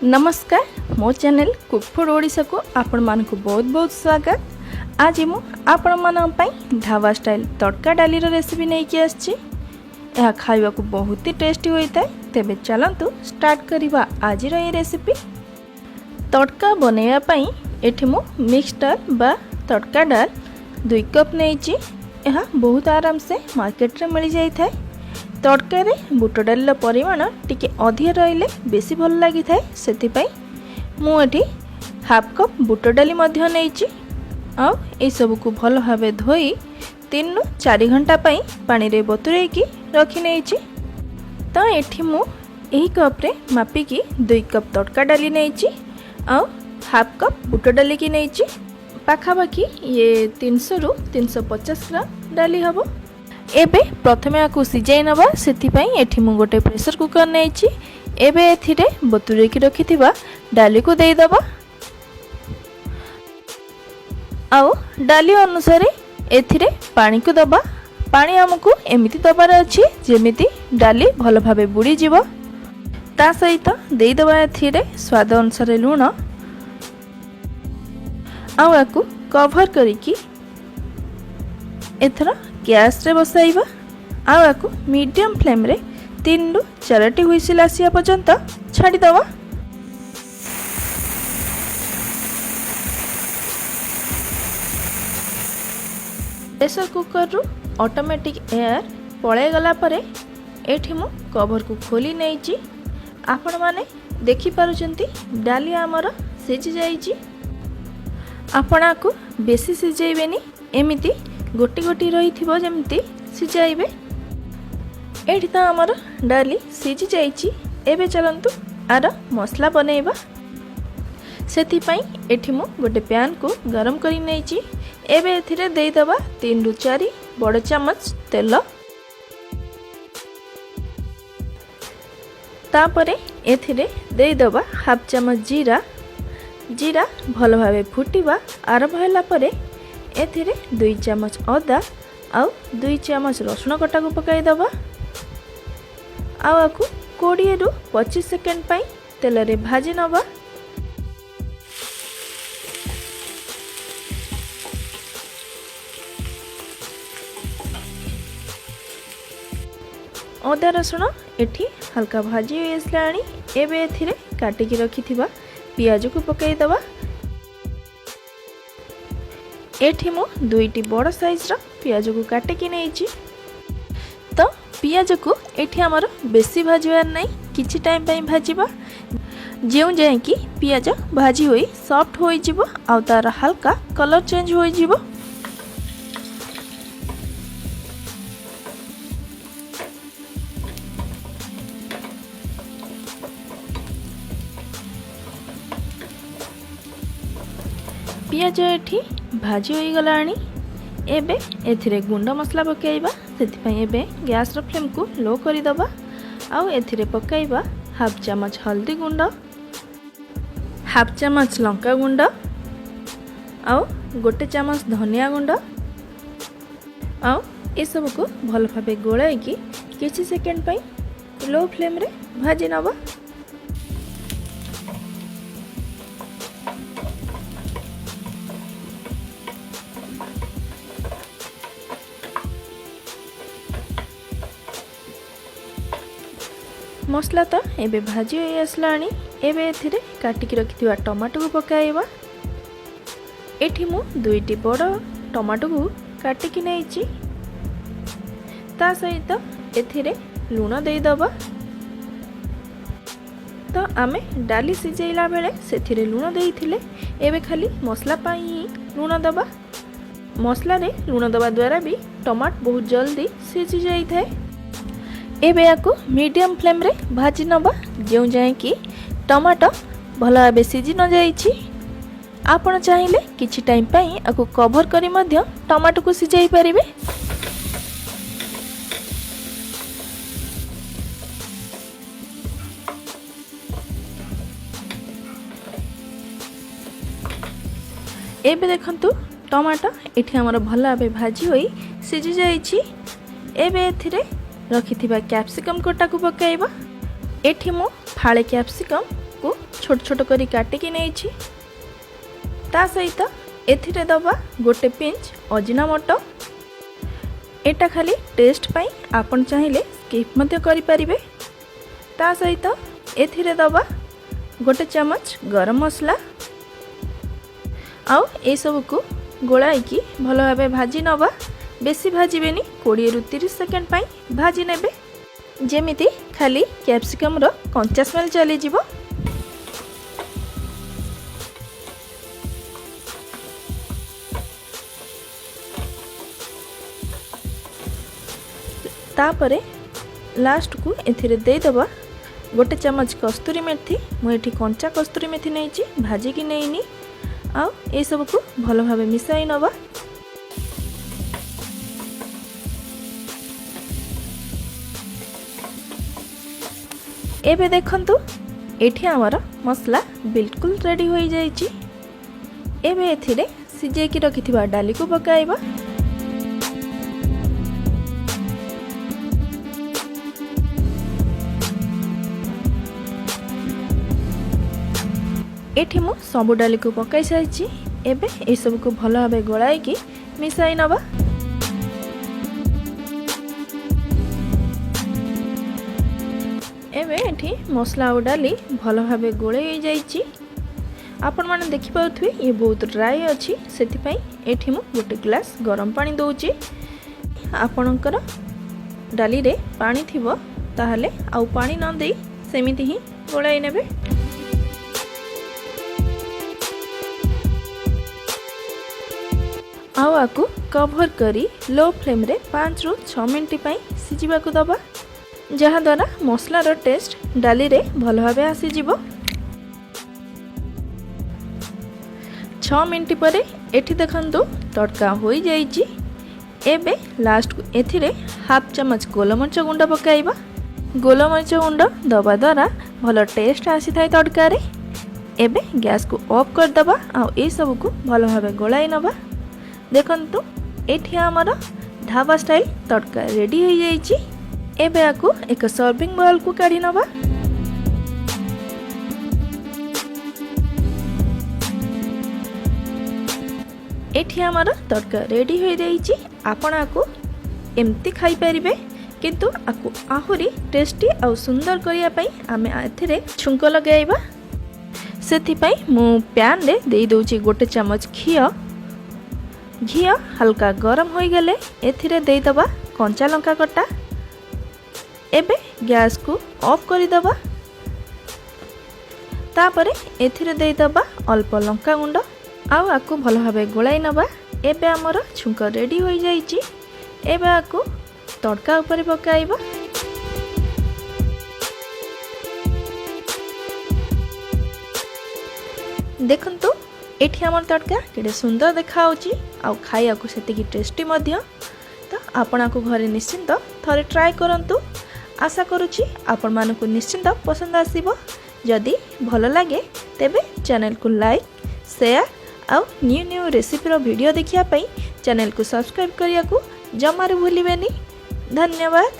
नमस्कार मो channel cook food Odisha को आपण मानक बहुत बहुत स्वागत। आज मु आपण मान पई ढाबा स्टाइल तड़का डाली रेसिपी नहीं कि आछि। यह खाइबा को बहुत ही टेस्टी होइता है। तेबे चलंतु स्टार्ट करिबा आज रो ये रेसिपी। तड़का बनेया पई एठी मु मिक्सचर बा तड़का डाल 2 कप नेछि। यह बहुत आराम से मार्केट रे मिल जाई थाए। तड़का रे बुट डाल परिमाण टिके अधिक रहिले बेसी भल लगी थाए। सेथिपाई मु एठी हाफ कप बुट डाली मध्य नेछि। आ ए सब को भल भाबे धोई 3 रु 4 घंटा पई पानी रे बतुरे की रखी नेछि। तो एठी मु एही कप रे मापी की 2 कप तड़का डाली नेछि आ हाफ कप बुट डाली की नेछि। पाखापाखि ये 300 रु 350 ग्राम डाली हबो। एबे प्रथमे आकु सिजाई नबा। सेथिपाई एठी मु गोटे प्रेशर कुकर नेछि। एबे एथिरे बतुरे की रखिथिबा डाली को देई दबा। आउ डाली अनुसार एथिरे पानी को दबा। पानी हमकु एमिति दबार अछि जेमिति डाली भल भाबे बुडी जिवो। ता सहित देई दबा एथिरे स्वाद अनुसार लूण। आउ आकु कवर करिकी एथरा गैस रे बसाइबा। आउ आकु मीडियम फ्लेम रे 3 रु 4 हुइसिल आसिया पर्यंत छाडी दबा। प्रेशर कुकर रु ऑटोमेटिक एयर पळे गला परे एठी मु कवर को खोली नेछि। आपण माने देखि पारुचंती डाली हमर सिझि जाईछि। आपण को बेसी सिझेइबेनी एमिति गोटी गोटी रही थिबो जेमती सिझाइबे। एठी त हमर डाली सिझि जाईछि। एबे चलंतु आर मसला बनेइबा। सेथि पई एठी मु गोटे पैन को गरम करि नेछि। एबे एथिरे देई दबा 3 रु 4 बड़ चम्मच तेल। तापरे एथिरे देई दबा हाफ चम्मच जीरा। जीरा भल भाबे फुटिबा आरंभ होला परे एथिरे 2 चम्मच अदा आउ 2 चम्मच रसुण कटा को पकाई दबा। आउ आकु 20 रु 25 सेकंड पई तेल रे भाजी नबा। अदा रसुण एठी हल्का भाजी हो आसलाणी। एबे एथिरे काटी की रखिथिबा पियाज को पकाई दबा। एठी मु 2टी बड़ साइज रा पियाज को काटे की नेछि। तो पियाज को एठी हमर बेसी भाजीबार नै, किछि टाइम पई भाजीबा। जेउ जाय कि पियाज भाजी होई सॉफ्ट होई जिवो आ तार हल्का कलर चेंज होई जिवो। पियाज एठी भाजी होई गलाणी। एबे एथिरे गुंड मसला पकाइबा। सेति पई एबे गैस रो फ्लेम को लो करि दबा। आउ एथिरे पकाइबा हाफ चम्मच हल्दी गुंड, हाफ चम्मच लंका गुंड आउ गोटे चम्मच धनिया गुंड। आउ ए सब को भल भाबे गोळाई की किछि सेकंड पई लो फ्लेम रे भाजी नबा। मसला तो एबे भाजी हो आसलाणी। एबे एथिरे काटी की रखिथिबा टमाटो को पकाइबा। एठी मु 2टी बड़ टमाटो को काटी की नेछि। ता सहित एथिरे लूण देई दबा। तो आमे डाली सिझेइला बेले सेथिरे लूण देइथिले। एबे खाली मसला पई लूण दबा। मसला रे लूण दबा द्वारा भी टमाटो बहुत जल्दी सिझि जाई थाए। एबे आकु मीडियम फ्लेम रे भाजी नबा जेउ जाय कि टमाटो भल भाबे सिझि न जाईछि। आपण चाहिले किछि टाइम पई आकु कवर करी मध्य टमाटो को सिझाई परिबे। एबे देखंतु टमाटो एठी हमर भल भाबे भाजी होई सिझि जाईछि। एबे एथिरे रखिथिबा कैप्सिकम कोटा को पकाइबा। एठी मु फाळे कैप्सिकम को छोट छोट करी काटिकी नहीं ता सहित एथिरे दबा गोटे पिंच अजिनामोटो। एटा खाली टेस्ट पाई आपण चाहिए स्किप मध्य करि परिबे। ता सहित एथिरे दबा गोटे चमच गरम मसला आउ ए सब को गोलाई भल भाव भाजी नवा। बेसी भाजबेनी 20 ରୁ 30 सेकेंड पाई भाजी नेबे जेमिति खाली कैप्सिकम रो कंचा स्मेल चली जीवो। तापरे लास्ट को एथिरे दे दबा गोटे चमच कस्तूरी मेथी। मुझे कंचा कस्तूरी मेथी नहीं भाजी की नहीं आ ए सब को भल भाव मिसाई नवा। एबे देखंतु एठी आमर मसला बिल्कुल रेडी हो जाइछि। एबे एथिरे सिझे की रखिथिबा डाली को पकाइबा। एठी मु सबु डाली को पकाई साइछि। एबे ए सब को भल भाबे गोलाई की मिसाई नबा। एबे एठी मसला और डाली भल भाबे गोळे जाइछि। आपण माने देखि पाउथि ये बहुत ड्राई अछि सेति पई एठी मु गोटे ग्लास गरम पानी दउछि। आपणकर डाली रे पानी थिबो ताहाले आउ पानी न देई सेमिति ही गोळाई नेबे। आउ आकु कवर करी लो फ्लेम रे 5 ରୁ 6 मिनट पाई सिझिबा को दबा जहाँ द्वारा मसलार टेस्ट डाली रे भल भावे आसी जीवो। 6 मिनट परे एठी देखंतु तड़का हो जाइछि। एबे लास्ट को एथिरे हाफ चमच गोलमरिच गुंड पकाइबा। गोलमरिच गुंड दबा द्वारा भल टेस्ट आसी थाए तड़का रे। एबे गैस को ऑफ कर दबा आ ए सब को भल भावे गोलाई नबा। देखंतु एठी हमर ढाबा स्टाइल तड़का रेडी हो जाइछि। एबे आकु एक सर्विंग बाउल को काढी नबा। एठी हमर तड़का रेडी हो जाइछि। आपण आकु एमती खाई परिबे किंतु आकु आहुरी टेस्टी और सुंदर करिया पई आमे एथिरे छुंक लगाइबा। सेथि पई मु पैन रे देई दोछि गोटे चमच घी हल्का गरम हो गले एथिरे देई दबा कंचा लंका कटा। एबे गैस को ऑफ कर दबा। तापरे एथिरे देई दबा अल्प लंका गुंड आउ आकु भल भाबे गोलाई नबा। एबे हमर छुंक रेडी हो जाइछि। एबे आकु तड़का ऊपर पकाइबा। देखंतु एठी हमर तड़का केडे सुंदर देखा होछि आउ खाइया को सेतिकी टेस्टी मध्य। तो आपण को घरे निश्चिंत थरे ट्राई करंतु। आशा करुछि आपण मानको निश्चिंत पसंद आसीबो। जदि भल लागे तेबे चैनल को लाइक शेयर आउ न्यू रेसिपी वीडियो देखिया पई चैनल को सब्सक्राइब करिया को जमारे भूलिबेनी। धन्यवाद।